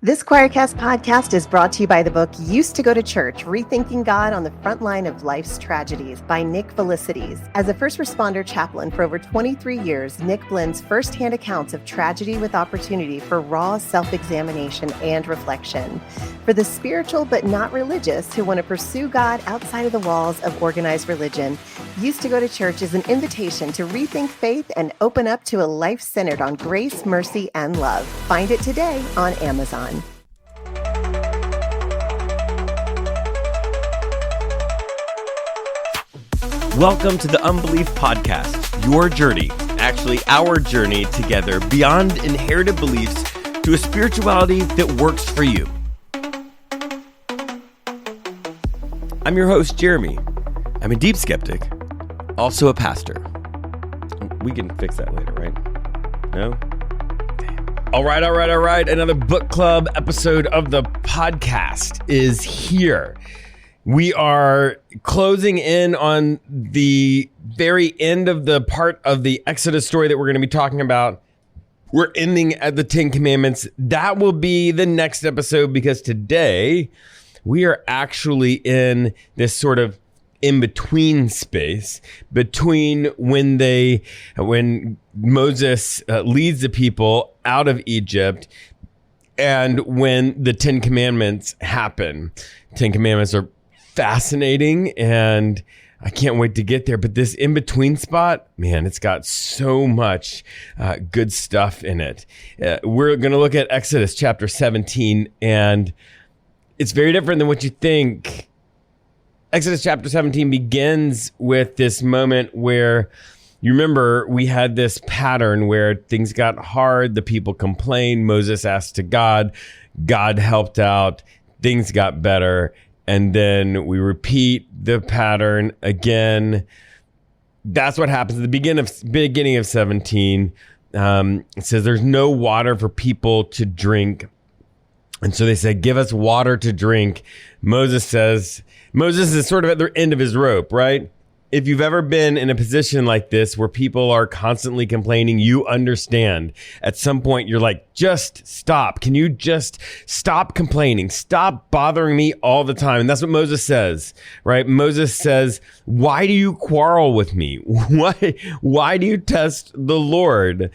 This Choircast podcast is brought to you by the book Used to Go to Church, Rethinking God on the Front Line of Life's Tragedies by Nick Felicities. As a first responder chaplain for over 23 years, Nick blends firsthand accounts of tragedy with opportunity for raw self-examination and reflection. For the spiritual but not religious who want to pursue God outside of the walls of organized religion, Used to Go to Church is an invitation to rethink faith and open up to a life centered on grace, mercy, and love. Find it today on Amazon. Welcome to the Unbelief Podcast, your journey, actually our journey together beyond inherited beliefs to a spirituality that works for you. I'm your host, Jeremy. I'm a deep skeptic, also a pastor. We can fix that later, right? No? All right. Another book club episode of the podcast is here. We are closing in on the very end of the part of the Exodus story that we're going to be talking about. We're ending at the 10 Commandments. That will be the next episode because today we are actually in this sort of in-between space between when Moses leads the people out of Egypt and when the 10 Commandments happen. 10 Commandments are fascinating and I can't wait to get there. But this in-between spot, man, it's got so much good stuff in it. We're going to look at Exodus chapter 17, and it's very different than what you think. Exodus chapter 17 begins with this moment where, you remember, we had this pattern where things got hard, the people complained, Moses asked to God, God helped out, things got better. And then we repeat the pattern again. That's what happens at the beginning of 17. It says there's no water for people to drink. And so they say, give us water to drink. Moses is sort of at the end of his rope, right? If you've ever been in a position like this where people are constantly complaining, you understand. At some point, you're like, just stop. Can you just stop complaining? Stop bothering me all the time. And that's what Moses says, right? Moses says, why do you quarrel with me? Why do you test the Lord?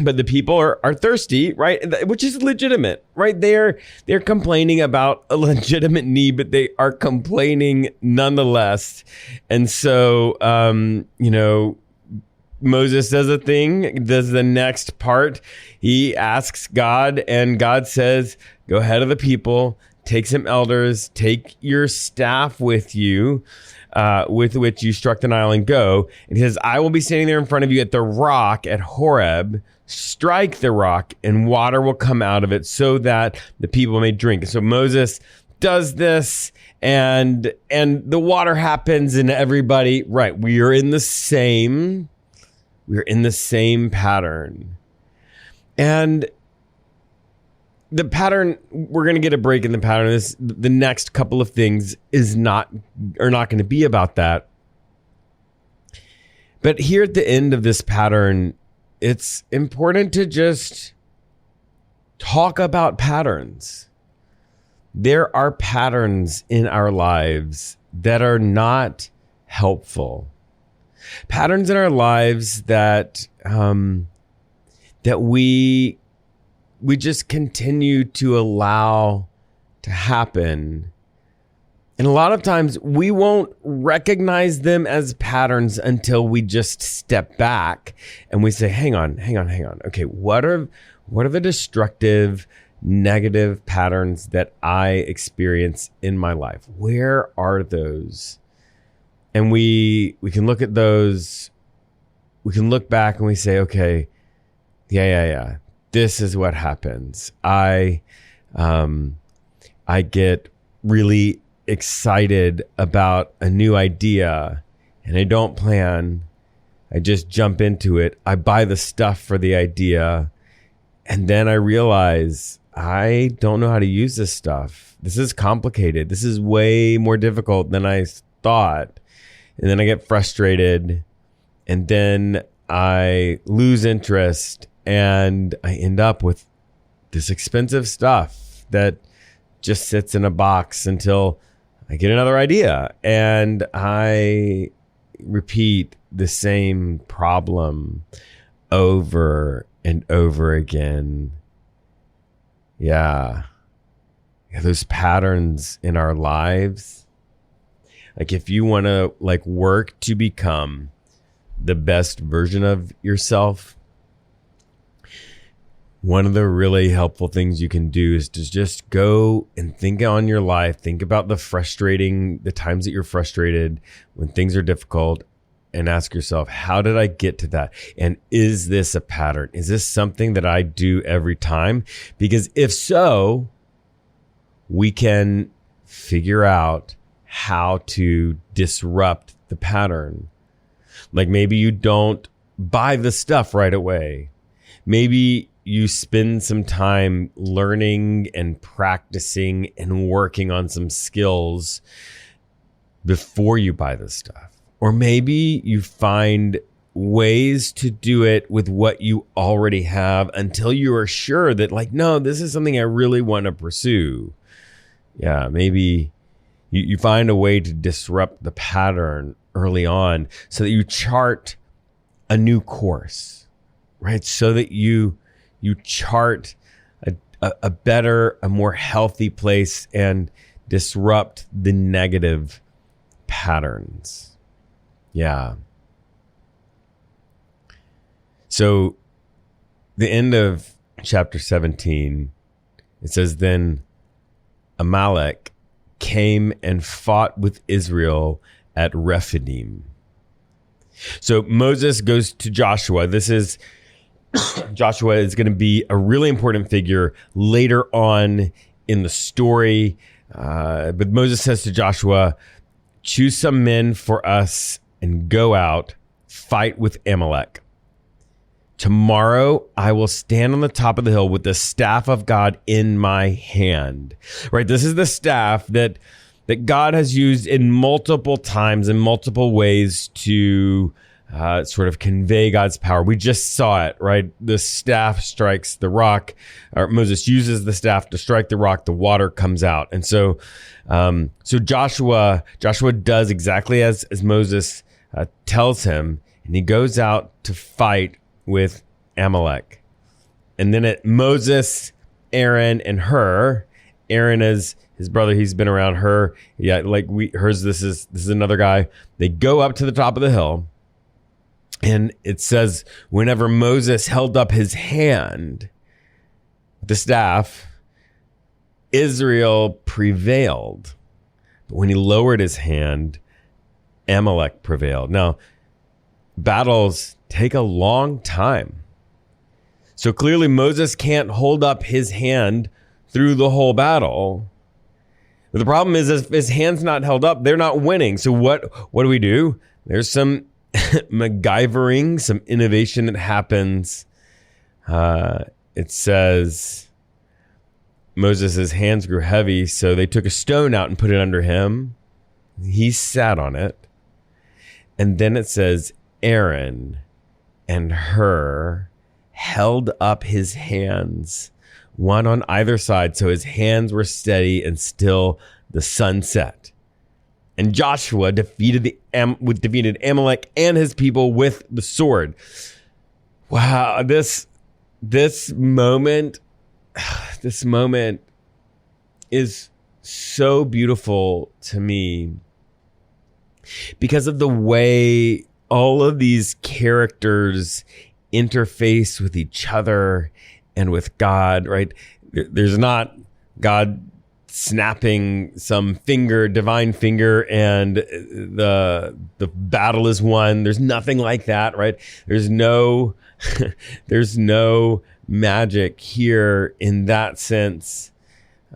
But the people are thirsty, right? Which is legitimate, right? They're complaining about a legitimate need, but they are complaining nonetheless. And so, Moses does a thing, does the next part. He asks God, and God says, go ahead of the people, take some elders, take your staff with you, with which you struck the Nile, and go. And he says, I will be standing there in front of you at the rock at Horeb. Strike the rock and water will come out of it so that the people may drink. And so Moses does this and the water happens and everybody, right, we are in the same pattern. And the pattern, we're going to get a break in the pattern. The next couple of things are not going to be about that. But here at the end of this pattern, it's important to just talk about patterns. There are patterns in our lives that are not helpful. Patterns in our lives that we just continue to allow to happen. And a lot of times we won't recognize them as patterns until we just step back and we say, hang on. Okay, what are the destructive, negative patterns that I experience in my life? Where are those? And we can look at those. We can look back and we say, okay, yeah. This is what happens. I get really excited about a new idea and I don't plan. I just jump into it. I buy the stuff for the idea. And then I realize I don't know how to use this stuff. This is complicated. This is way more difficult than I thought. And then I get frustrated and then I lose interest and I end up with this expensive stuff that just sits in a box until I get another idea. And I repeat the same problem over and over again. Yeah, those patterns in our lives. Like if you want to like work to become the best version of yourself, one of the really helpful things you can do is to just go and think on your life. Think about the times that you're frustrated, when things are difficult, and ask yourself, how did I get to that? And is this a pattern? Is this something that I do every time? Because if so, we can figure out how to disrupt the pattern. Like maybe you don't buy the stuff right away. Maybe you spend some time learning and practicing and working on some skills before you buy the stuff. Or maybe you find ways to do it with what you already have until you are sure that like, no, this is something I really want to pursue. Yeah, maybe you find a way to disrupt the pattern early on so that you chart a new course, right? So that you chart a better, a more healthy place and disrupt the negative patterns. Yeah. So the end of chapter 17, it says, then Amalek came and fought with Israel at Rephidim. So Moses goes to Joshua. Joshua is going to be a really important figure later on in the story. But Moses says to Joshua, choose some men for us and go out, fight with Amalek. Tomorrow I will stand on the top of the hill with the staff of God in my hand. Right? This is the staff that God has used in multiple times, in multiple ways to sort of convey God's power. We just saw it, right? The staff strikes the rock, or Moses uses the staff to strike the rock, the water comes out. And so Joshua does exactly as Moses tells him, and he goes out to fight with Amalek. And then Moses, Aaron, and Hur. Aaron is his brother. He's been around Hur. Yeah, like this is another guy. They go up to the top of the hill. And it says, whenever Moses held up his hand, the staff, Israel prevailed. But when he lowered his hand, Amalek prevailed. Now, battles take a long time. So clearly Moses can't hold up his hand through the whole battle. But the problem is, if his hand's not held up, they're not winning. So what do? There's some MacGyvering, some innovation that happens. It says Moses' hands grew heavy, so they took a stone out and put it under him. He sat on it. And then it says Aaron and Hur held up his hands, one on either side, so his hands were steady and still the sun set. And Joshua defeated Amalek and his people with the sword. Wow, this moment is so beautiful to me because of the way all of these characters interface with each other and with God, right? There's not God snapping some divine finger, and the battle is won. There's nothing like that, right? There's no magic here in that sense.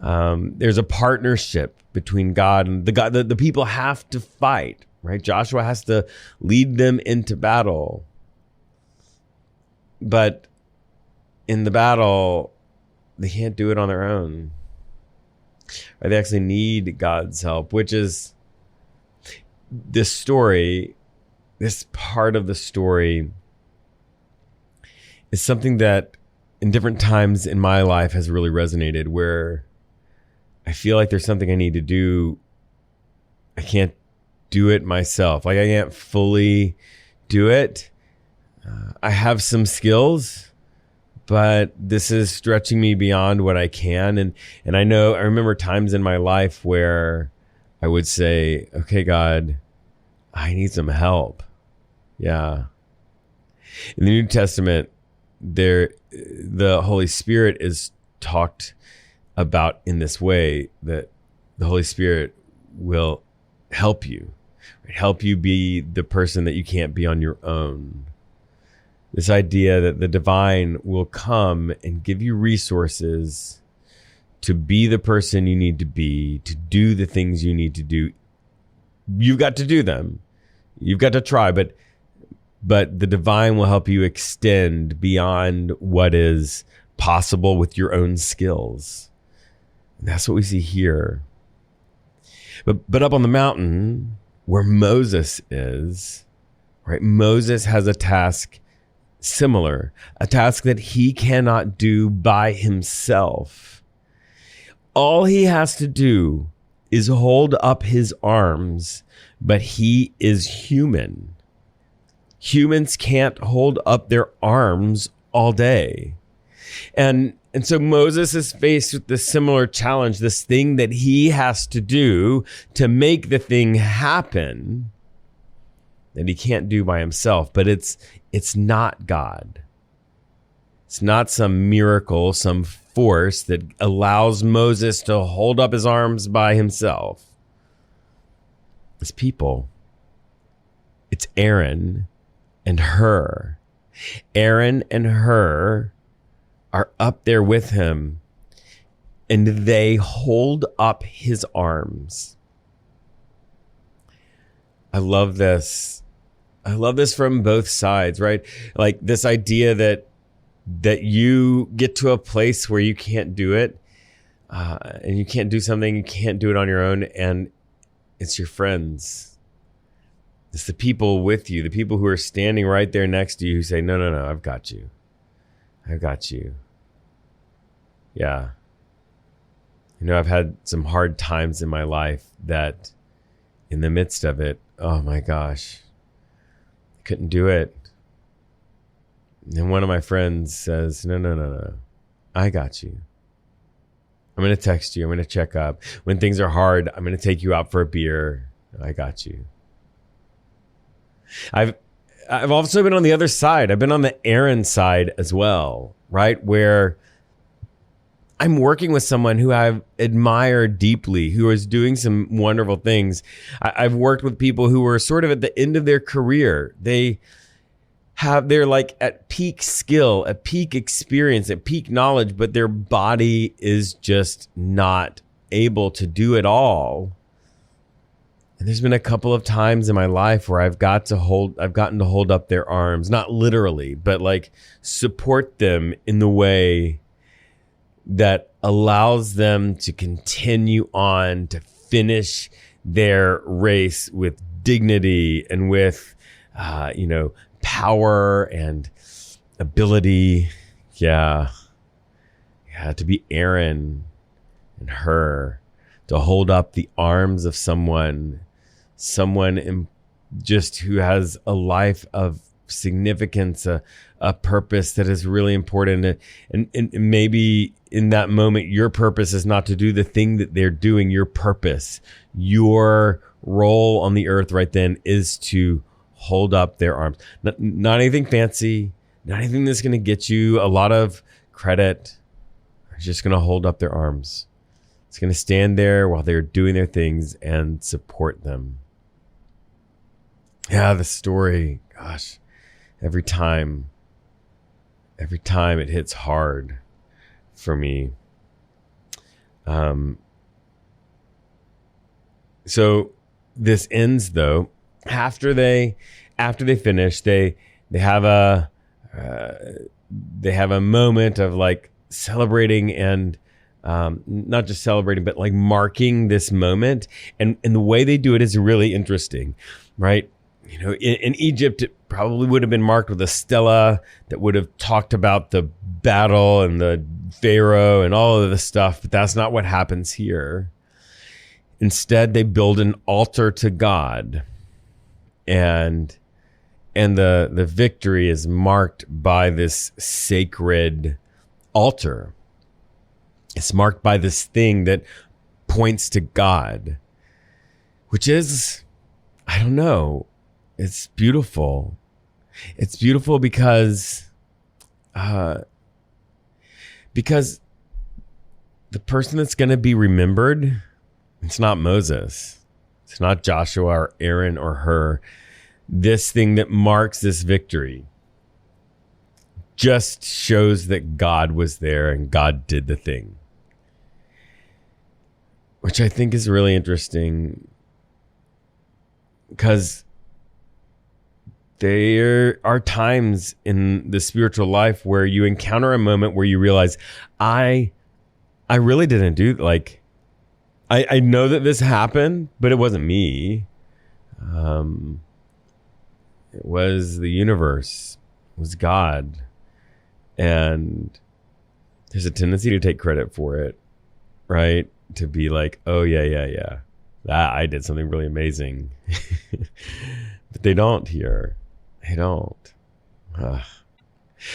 There's a partnership between God and the people have to fight, right? Joshua has to lead them into battle. But in the battle, they can't do it on their own. Right? They actually need God's help, which is this story, this part of the story is something that in different times in my life has really resonated, where I feel like there's something I need to do. I can't do it myself. Like I can't fully do it. I have some skills, but this is stretching me beyond what I can. And I remember times in my life where I would say, okay, God, I need some help. Yeah. In the New Testament, the Holy Spirit is talked about in this way, that the Holy Spirit will help you be the person that you can't be on your own. This idea that the divine will come and give you resources to be the person you need to be, to do the things you need to do. You've got to do them. You've got to try, but the divine will help you extend beyond what is possible with your own skills. And that's what we see here. But up on the mountain where Moses is, right? Moses has a task similar, a task that he cannot do by himself. All he has to do is hold up his arms, but he is human. Humans can't hold up their arms all day. And so Moses is faced with this similar challenge, this thing that he has to do to make the thing happen that he can't do by himself. But it's not God. It's not some miracle, some force that allows Moses to hold up his arms by himself. It's people. It's Aaron and Hur. Aaron and Hur are up there with him, and they hold up his arms. I love this. I love this from both sides, right? Like this idea that you get to a place where you can't do it, and you can't do something, you can't do it on your own, and it's your friends. It's the people with you, the people who are standing right there next to you who say, no, I've got you. I've got you. Yeah. I've had some hard times in my life that in the midst of it, oh my gosh, I couldn't do it. And one of my friends says, no, I got you. I'm going to text you. I'm going to check up. When things are hard, I'm going to take you out for a beer. I got you. I've also been on the other side. I've been on the Aaron side as well, right? Where I'm working with someone who I admire deeply, who is doing some wonderful things. I've worked with people who are sort of at the end of their career. They're like at peak skill, at peak experience, at peak knowledge, but their body is just not able to do it all. And there's been a couple of times in my life where I've gotten to hold up their arms, not literally, but like support them in the way that allows them to continue on to finish their race with dignity and with, power and ability. Yeah. To be Aaron and Hur, to hold up the arms of someone just who has a life of significance, a purpose that is really important. And maybe in that moment, your purpose is not to do the thing that they're doing. Your purpose, your role on the earth right then is to hold up their arms. Not anything fancy, not anything that's going to get you a lot of credit. They're just going to hold up their arms. It's going to stand there while they're doing their things and support them. Yeah, the story, gosh, every time it hits hard for me. So this ends though, after they finish, they have a moment of like celebrating and not just celebrating, but like marking this moment. And the way they do it is really interesting, right? In Egypt, it probably would have been marked with a stela that would have talked about the battle and the Pharaoh and all of this stuff, but that's not what happens here. Instead, they build an altar to God, and the victory is marked by this sacred altar. It's marked by this thing that points to God, which is, I don't know, it's beautiful. It's beautiful because the person that's going to be remembered, it's not Moses. It's not Joshua or Aaron or her. This thing that marks this victory just shows that God was there and God did the thing, which I think is really interesting, because there are times in the spiritual life where you encounter a moment where you realize, I really didn't do, like, I know that this happened, but it wasn't me. It was the universe, it was God. And there's a tendency to take credit for it, right? To be like, oh, yeah. That I did something really amazing. But they don't here. They don't. Ugh.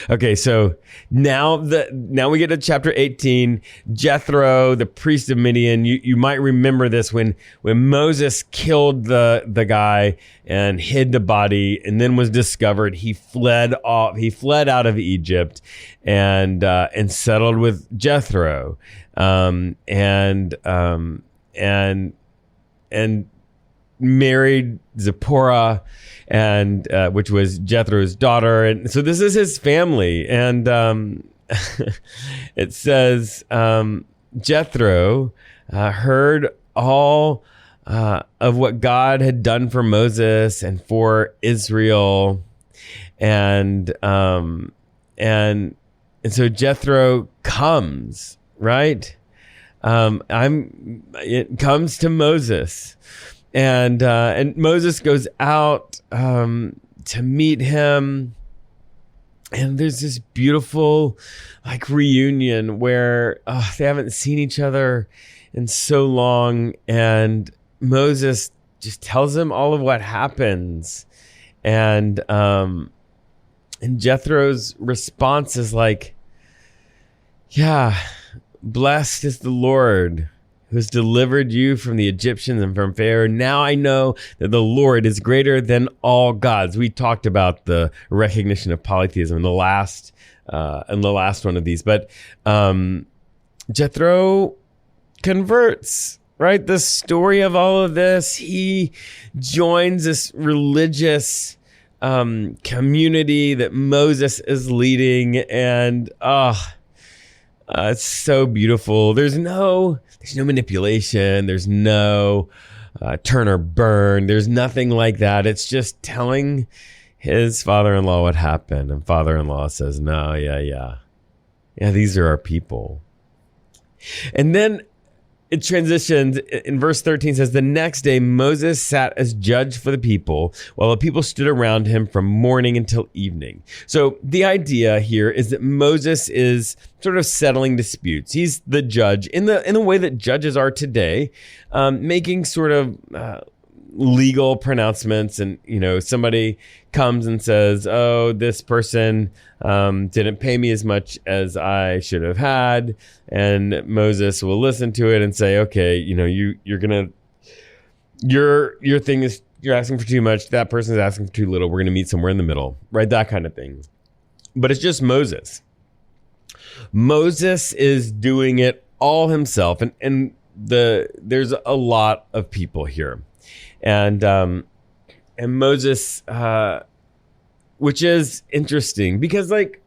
Okay, so now we get to chapter 18. Jethro, the priest of Midian. You might remember this when Moses killed the guy and hid the body, and then was discovered. He fled out of Egypt and settled with Jethro, and married Zipporah, and which was Jethro's daughter. And so this is his family. And it says Jethro heard all of what God had done for Moses and for Israel. And so Jethro comes, right? It comes to Moses. And Moses goes out to meet him, and there's this beautiful like reunion where they haven't seen each other in so long, and Moses just tells him all of what happens, and Jethro's response is like, yeah, blessed is the Lord who has delivered you from the Egyptians and from Pharaoh. Now I know that the Lord is greater than all gods. We talked about the recognition of polytheism in the last one of these, but Jethro converts, right? The story of all of this, he joins this religious community that Moses is leading, and it's so beautiful. There's no manipulation. There's no turn or burn. There's nothing like that. It's just telling his father-in-law what happened. And father-in-law says, no, yeah, these are our people. And then it transitions in verse 13, says, the next day Moses sat as judge for the people while the people stood around him from morning until evening. So the idea here is that Moses is sort of settling disputes. He's the judge in the way that judges are today, making sort of legal pronouncements. And, somebody comes and says, oh, this person didn't pay me as much as I should have had. And Moses will listen to it and say, okay, your thing is, you're asking for too much. That person is asking for too little. We're going to meet somewhere in the middle, right? That kind of thing. But it's just Moses. Moses is doing it all himself. And there's a lot of people here. And Moses, which is interesting because, like,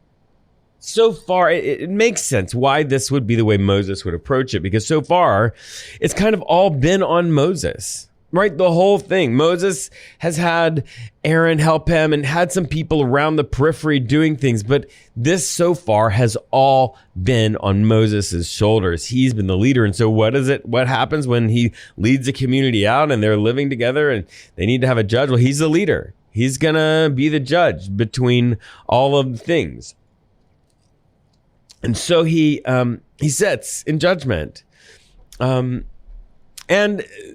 so far it makes sense why this would be the way Moses would approach it, because so far it's kind of all been on Moses, right? The whole thing. Moses has had Aaron help him and had some people around the periphery doing things, but this so far has all been on Moses's shoulders. He's been the leader. And so what happens when he leads a community out and they're living together and they need to have a judge? Well, he's the leader. He's going to be the judge between all of the things. And so he sits in judgment. And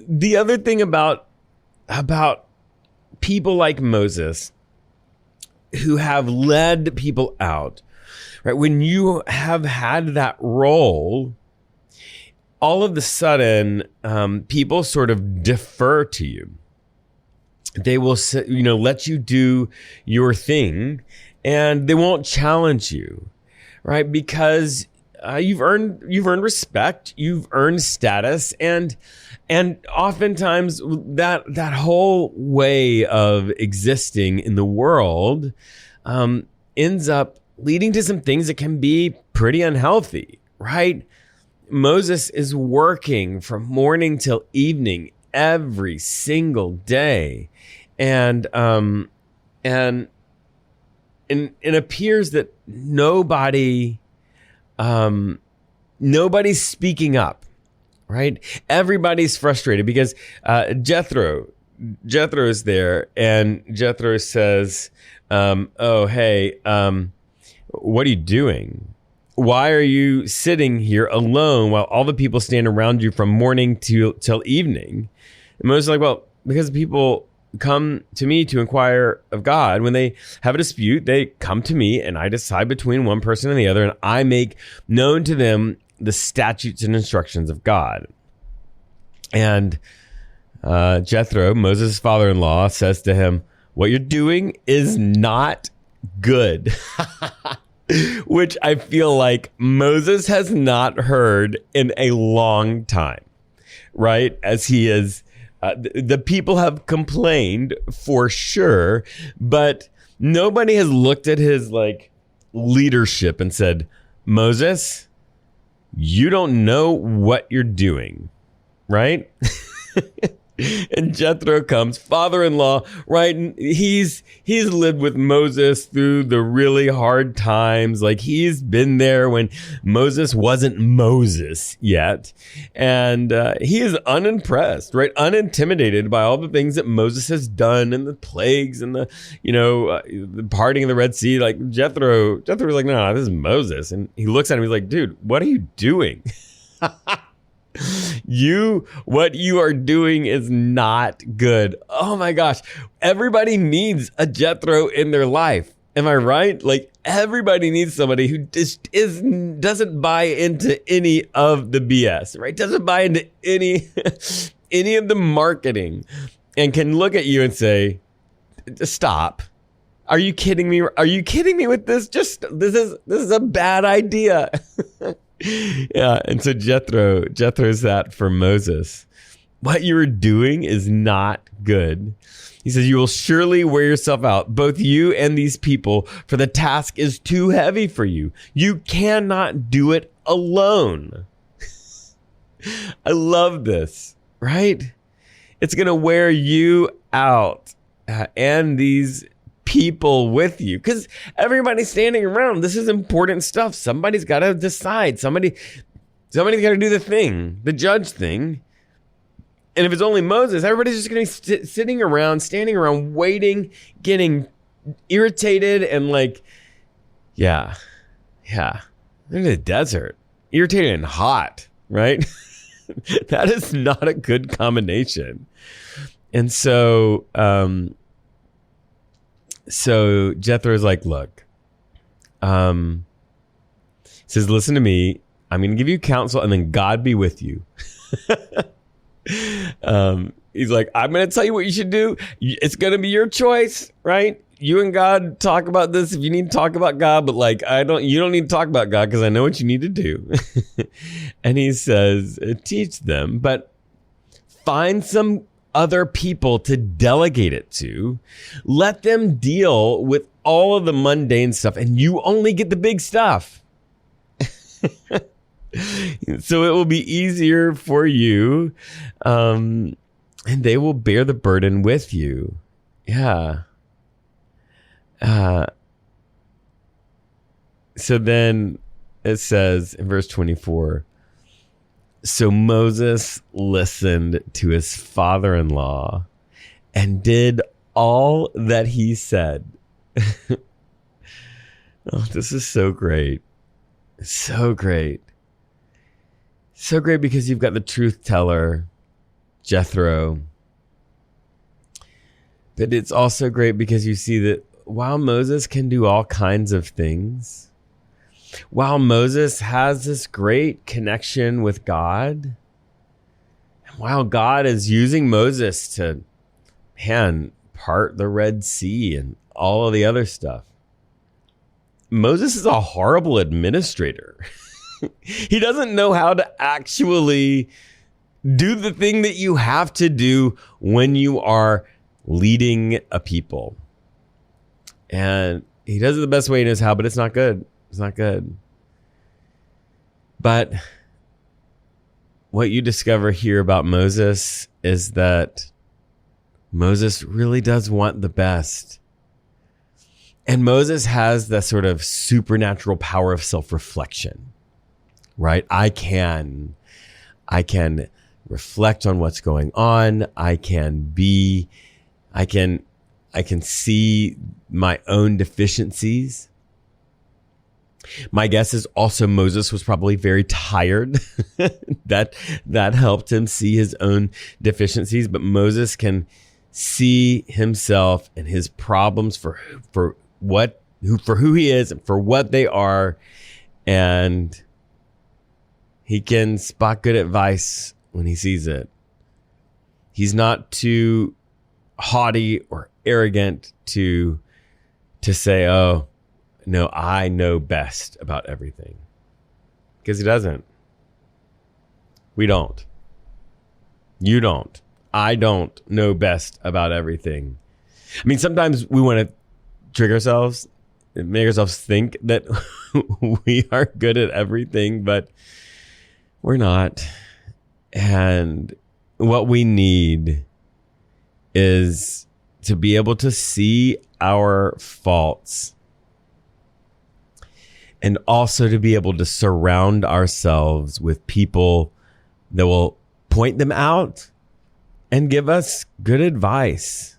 the other thing about people like Moses who have led people out, right? When you have had that role, all of a sudden, people sort of defer to you. They will, let you do your thing, and they won't challenge you, right? Because you've earned respect, you've earned status, and oftentimes that whole way of existing in the world ends up leading to some things that can be pretty unhealthy, right? Moses is working from morning till evening every single day, and it appears that nobody's speaking up, right? Everybody's frustrated because Jethro is there, and Jethro says, "Oh, hey, what are you doing? Why are you sitting here alone while all the people stand around you from morning till evening?" And Moses is like, "Well, because people come to me to inquire of God. When they have a dispute, they come to me, and I decide between one person and the other, and I make known to them the statutes and instructions of God." And Jethro, Moses' father-in-law, says to him, "What you're doing is not good." Which I feel like Moses has not heard in a long time, right? As he is, the people have complained for sure, but nobody has looked at his leadership and said, "Moses, you don't know what you're doing," right? And Jethro comes, father-in-law, right? And he's lived with Moses through the really hard times. Like, he's been there when Moses wasn't Moses yet. And he is unimpressed, right? Unintimidated by all the things that Moses has done, and the plagues, and the parting of the Red Sea. Like, Jethro was like, "No, this is Moses." And he looks at him, he's like, "Dude, what are you doing?" What you are doing is not good. Oh my gosh. Everybody needs a Jethro in their life. Am I right? Like, everybody needs somebody who just doesn't buy into any of the BS, right? Doesn't buy into any of the marketing, and can look at you and say, "Stop. Are you kidding me? Are you kidding me with this? This is a bad idea." Yeah, and so Jethro's that for Moses. What you are doing is not good. He says, "You will surely wear yourself out, both you and these people, for the task is too heavy for you. You cannot do it alone." I love this, right? It's going to wear you out and these people with you, because everybody's standing around. This is important stuff. Somebody's got to decide. Somebody's got to do the thing, the judge thing. And if it's only Moses, everybody's just going to be sitting around, standing around, waiting, getting irritated, and yeah, they're in the desert, irritated and hot, right? That is not a good combination. And so Jethro's like, "Look," says, "Listen to me. I'm going to give you counsel, and then God be with you." He's like, "I'm going to tell you what you should do. It's going to be your choice, right? You and God talk about this if you need to talk about God, but you don't need to talk about God, because I know what you need to do." And he says, "Teach them, but find some other people to delegate it to. Let them deal with all of the mundane stuff, and you only get the big stuff." So it will be easier for you, and they will bear the burden with you. Yeah. So then it says in verse 24, "So Moses listened to his father-in-law and did all that he said." Oh, this is so great. So great. So great because you've got the truth teller, Jethro. But it's also great because you see that while Moses can do all kinds of things, while Moses has this great connection with God, and while God is using Moses to, part the Red Sea and all of the other stuff, Moses is a horrible administrator. He doesn't know how to actually do the thing that you have to do when you are leading a people. And he does it the best way he knows how, but it's not good. It's not good. But what you discover here about Moses is that Moses really does want the best. And Moses has the sort of supernatural power of self-reflection, right? I can reflect on what's going on. I can see my own deficiencies. My guess is also Moses was probably very tired. that helped him see his own deficiencies. But Moses can see himself and his problems for who he is and for what they are, and he can spot good advice when he sees it. He's not too haughty or arrogant to say, oh, no, I know best about everything. Because he doesn't. We don't. You don't. I don't know best about everything. I mean, sometimes we want to trick ourselves and make ourselves think that we are good at everything, but we're not. And what we need is to be able to see our faults and also to be able to surround ourselves with people that will point them out and give us good advice.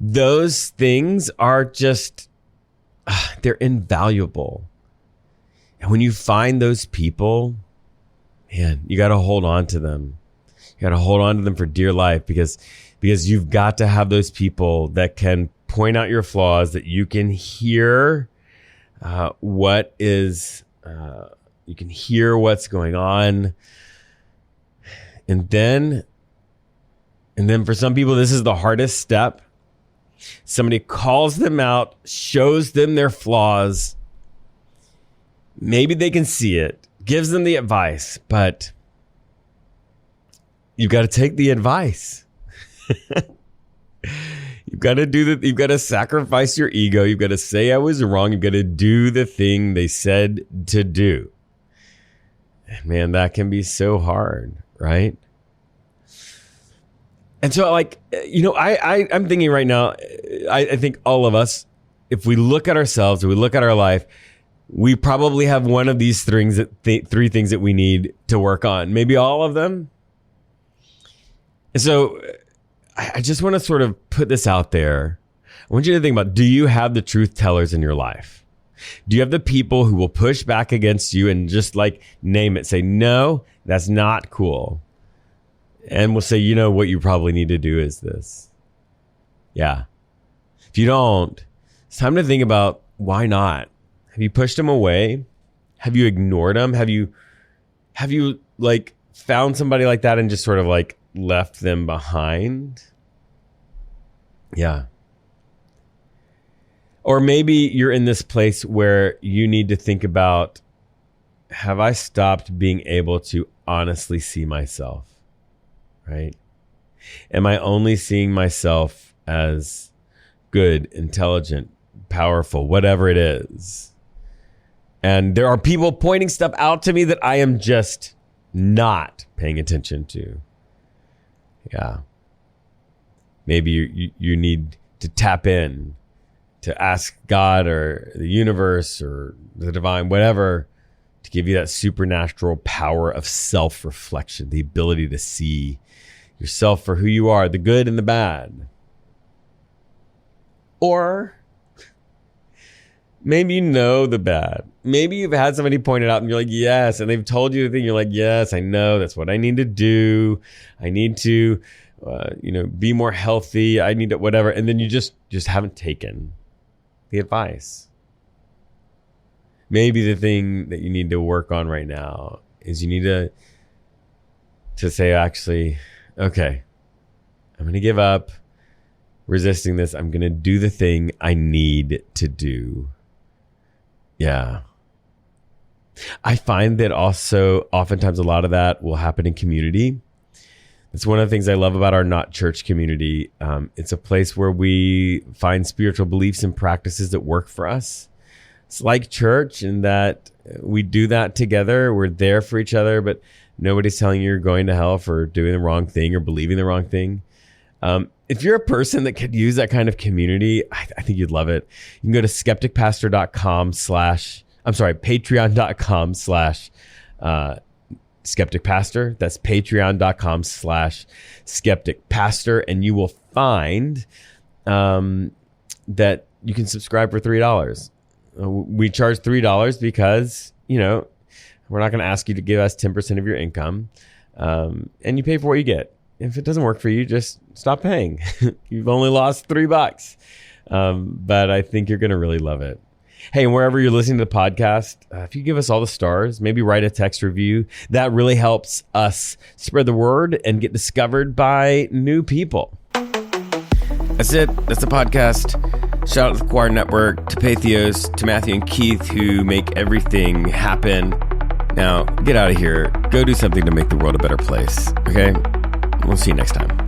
Those things are just, they're invaluable. And when you find those people, man, you got to hold on to them. You got to hold on to them for dear life because you've got to have those people that can point out your flaws, that you can hear you can hear what's going on. And then for some people, this is the hardest step. Somebody calls them out, shows them their flaws. Maybe they can see it, gives them the advice, but you've got to take the advice. You've got to sacrifice your ego. You've got to say I was wrong. You've got to do the thing they said to do. Man, that can be so hard, right? And so I'm thinking right now, I think all of us, if we look at ourselves or we look at our life, we probably have one of these three things that we need to work on, maybe all of them. And so I just want to sort of put this out there. I want you to think about, do you have the truth tellers in your life? Do you have the people who will push back against you and just name it, say, no, that's not cool. And we'll say, what you probably need to do is this. Yeah. If you don't, it's time to think about why not? Have you pushed them away? Have you ignored them? Have you found somebody like that and just sort of left them behind? Yeah. Or maybe you're in this place where you need to think about, have I stopped being able to honestly see myself? Right? Am I only seeing myself as good, intelligent, powerful, whatever it is? And there are people pointing stuff out to me that I am just not paying attention to. Yeah. Maybe you need to tap in to ask God or the universe or the divine, whatever, to give you that supernatural power of self-reflection, the ability to see yourself for who you are, the good and the bad. Or Maybe you know the bad. Maybe you've had somebody point it out and you're like, yes. And they've told you the thing. You're like, yes, I know. That's what I need to do. I need to, be more healthy. I need to whatever. And then you just haven't taken the advice. Maybe the thing that you need to work on right now is you need to say, actually, okay, I'm going to give up resisting this. I'm going to do the thing I need to do. Yeah. I find that also oftentimes a lot of that will happen in community. It's one of the things I love about our not church community. It's a place where we find spiritual beliefs and practices that work for us. It's like church in that we do that together. We're there for each other, but nobody's telling you you're going to hell for doing the wrong thing or believing the wrong thing. If you're a person that could use that kind of community, I think you'd love it. You can go to patreon.com/skepticpastor. That's patreon.com/skepticpastor. And you will find that you can subscribe for $3. We charge $3 because, we're not going to ask you to give us 10% of your income. And you pay for what you get. If it doesn't work for you, just stop paying. You've only lost $3. But I think you're going to really love it. Hey, and wherever you're listening to the podcast, if you give us all the stars, maybe write a text review, that really helps us spread the word and get discovered by new people. That's it. That's the podcast. Shout out to the Choir Network, to Patheos, to Matthew and Keith, who make everything happen. Now, get out of here. Go do something to make the world a better place. Okay? We'll see you next time.